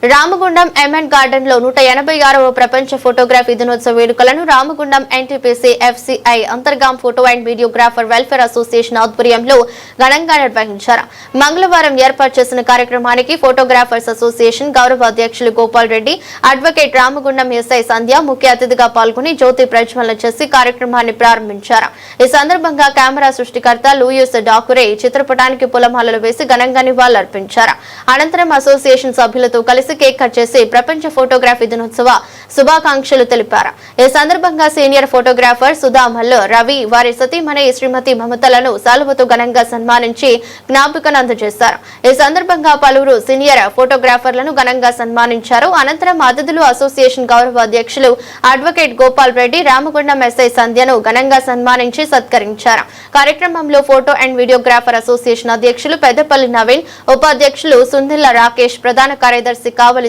Ramagundam MN garden లో 186వ ప్రపంచ photography దినోత్సవ వేడుకలను Ramagundam NTPC FCI Antargaon photo and videographer welfare association ఆధ్వర్యంలో ఘనంగా నిర్వహించారు. మంగళవారం ఏర్పాటు చేసిన కార్యక్రమానికి ఫోటోగ్రాఫర్స్ అసోసియేషన్ గౌరవ అధ్యక్షులు గోపాల్ రెడ్డి, అడ్వకేట్ రామగుండం ఎస్ఐ సంధ్య ముఖ్య అతిథిగా పాల్గొని జ్యోతి ప్రజ్వలన చేసి కార్యక్రమాన్ని ప్రారంభించారు. ఈ సందర్భంగా కెమెరా సృష్టికర్త లూయిస్ డాకురే చిత్రపటానికి పూలమాలలు వేసి ఘనంగా నివాళులర్పించారు. అనంతరం అసోసియేషన్ సభ్యులతో కలిసి కేక్ కట్ చేసి ప్రపంచ ఫోటోగ్రఫీ దినోత్సవ శుభాకాంక్షలు తెలిపారు. ఈ సందర్భంగా సీనియర్ ఫోటోగ్రాఫర్ సుధా మల్లు రవి వారి సతీమణి శ్రీమతి మమతలను శాలువతో ఘనంగా సన్మానించి జ్ఞాపికను అందజేశారు. ఈ సందర్భంగా పలువురు సీనియర్ ఫోటోగ్రాఫర్లను ఘనంగా సన్మానించారు. అనంతరం అతిథులు అసోసియేషన్ గౌరవ అధ్యక్షులు అడ్వకేట్ గోపాల్ రెడ్డి, రామగుండం ఎస్ఐ సంధ్యను ఘనంగా సన్మానించి సత్కరించారు. కార్యక్రమంలో ఫోటో అండ్ వీడియోగ్రాఫర్ అసోసియేషన్ అధ్యక్షులు పెద్దపల్లి నవీన్, ఉపాధ్యక్షులు సుందిల్ల రాకేష్, ప్రధాన కార్యదర్శి కావలి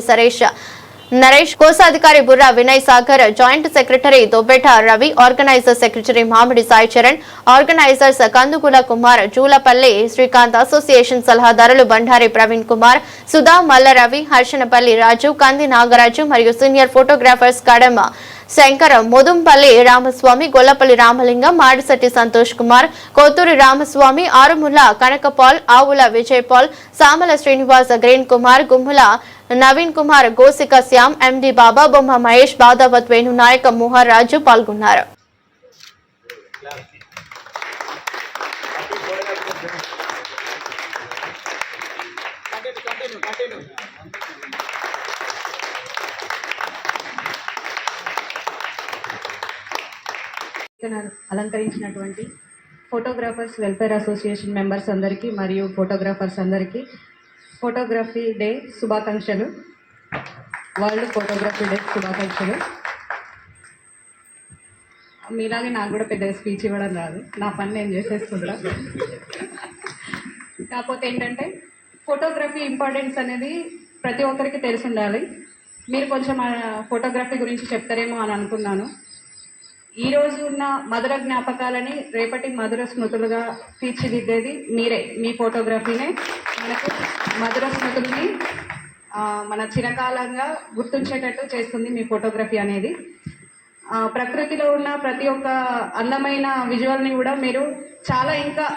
నరేష్, కోశాధికారి Burra Vinay Sagar, joint secretary Dobbeta Ravi, organiser secretary Mamidi Sai Charan, organisers Kandukula Kumar, Julapalli Srikanth, association సలహాదారులు బండారి ప్రవీణ్ కుమార్, సుధా మల్ల రవి, హర్షనపల్లి రాజు, కంది నాగరాజు మరియు సీనియర్ ఫోటోగ్రాఫర్స్ కడమ శంకర్, ముదుంపల్లి రామస్వామి, గొల్లపల్లి రామలింగం, మాడిశెట్టి సంతోష్ కుమార్, కోతూరి రామస్వామి, ఆరుముల కనకపాల్, ఆవుల విజయ్ పాల్, సామల శ్రీనివాస్, గ్రీన్ కుమార్, గుమ్ముల నవీన్ కుమార్, గోసిక శ్యామ్, ఎండి బాబా, బొమ్మ మహేష్, బాదావత్ వేణు నాయక్, మోహన్ రాజు పాల్గొన్నారు. అలంకరించినటువంటి ఫోటోగ్రాఫర్స్ వెల్ఫేర్ అసోసియేషన్ మెంబర్స్ అందరికీ మరియు ఫోటోగ్రాఫర్స్ అందరికీ ఫోటోగ్రఫీ డే శుభాకాంక్షలు. వరల్డ్ ఫోటోగ్రఫీ డే శుభాకాంక్షలు. మీలాగే నాకు కూడా పెద్ద స్పీచ్ ఇవ్వడం రాదు, నా పని నేను చేసేసుకుంటా. కాకపోతే ఏంటంటే ఫోటోగ్రఫీ ఇంపార్టెన్స్ అనేది ప్రతి ఒక్కరికి తెలిసి ఉండాలి. మీరు కొంచెం ఫోటోగ్రఫీ గురించి చెప్తారేమో అని అనుకున్నాను. ఈరోజు ఉన్న మధుర జ్ఞాపకాలని రేపటి మధుర స్మృతులుగా తీర్చిదిద్దేది మీరే. మీ ఫోటోగ్రఫీనే మనకు మధుర స్మృతుల్ని మన చిరకాలంగా గుర్తుంచేటట్టు చేస్తుంది మీ ఫోటోగ్రఫీ అనేది. ప్రకృతిలో ఉన్న ప్రతి ఒక్క అందమైన విజువల్ని కూడా మీరు చాలా ఇంకా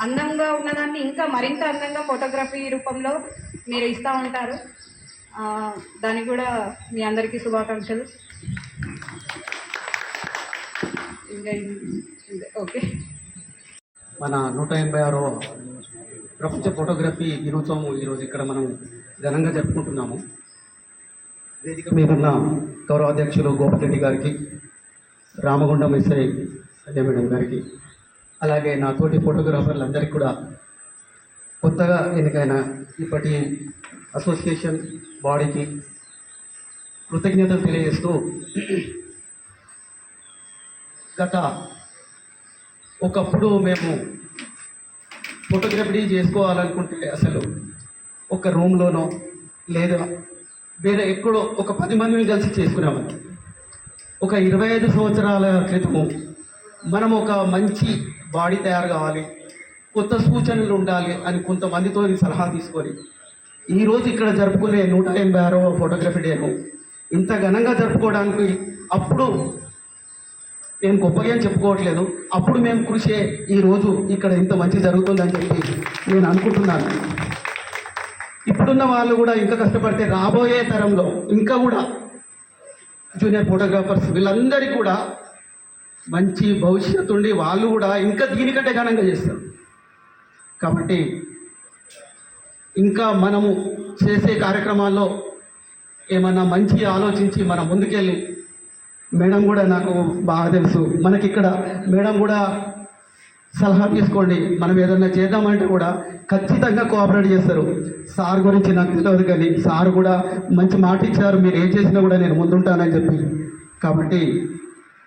అందంగా ఉన్నదాన్ని ఇంకా మరింత అందంగా ఫోటోగ్రఫీ రూపంలో మీరు ఇస్తూ ఉంటారు. దానికి కూడా మీ అందరికీ శుభాకాంక్షలు. ఓకే, మన 186వ ప్రపంచ ఫోటోగ్రఫీ దినోత్సవం ఈరోజు ఇక్కడ మనం ఘనంగా జరుపుకుంటున్నాము. వేదిక మీద ఉన్న గౌరవ అధ్యక్షులు గోపాల్ రెడ్డి గారికి, రామగుండం ఎస్ఐ సంధ్య మేడం గారికి, అలాగే నా తోటి ఫోటోగ్రాఫర్లందరికీ కూడా కొత్తగా ఎన్నికైన ఇప్పటి అసోసియేషన్ బాడీకి కృతజ్ఞతలు తెలియజేస్తూ, ఒకప్పుడు మేము ఫోటోగ్రఫీ చేసుకోవాలనుకుంటే అసలు ఒక రూమ్లోనో లేదా వేరే ఎక్కడో ఒక 10 మందిని కలిసి చేసుకునేవాళ్ళం. ఒక 25 సంవత్సరాల క్రితము మనం ఒక మంచి బాడీ తయారు కావాలి, కొత్త సూచనలు ఉండాలి అని కొంతమందితో సలహా తీసుకొని ఈరోజు ఇక్కడ జరుపుకునే 186వ ఫోటోగ్రఫీ డేను ఇంత ఘనంగా జరుపుకోవడానికి అప్పుడు నేను గొప్పగా చెప్పుకోవట్లేదు, అప్పుడు మేము కృషి ఈరోజు ఇక్కడ ఇంత మంచి జరుగుతుందని చెప్పి నేను అనుకుంటున్నాను. ఇప్పుడున్న వాళ్ళు కూడా ఇంకా కష్టపడితే రాబోయే తరంలో ఇంకా కూడా జూనియర్ ఫోటోగ్రాఫర్స్ వీళ్ళందరికీ కూడా మంచి భవిష్యత్తు ఉండి వాళ్ళు కూడా ఇంకా దీనికంటే ఘనంగా చేస్తారు. కాబట్టి ఇంకా మనము చేసే కార్యక్రమాల్లో ఏమన్నా మంచి ఆలోచించి మనం ముందుకెళ్ళి, మేడం కూడా నాకు బాగా తెలుసు, మనకి ఇక్కడ మేడం కూడా సలహా తీసుకోండి, మనం ఏదన్నా చేద్దామంటే కూడా ఖచ్చితంగా కోఆపరేట్ చేస్తారు. సార్ గురించి నాకు తెలియదు కానీ సార్ కూడా మంచి మాట ఇచ్చారు, మీరు ఏం చేసినా కూడా నేను ముందుంటానని చెప్పి. కాబట్టి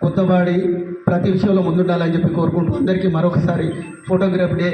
కొత్తవాడి ప్రతి విషయంలో ముందుండాలని చెప్పి కోరుకుంటూ అందరికీ మరొకసారి ఫోటోగ్రఫీ డే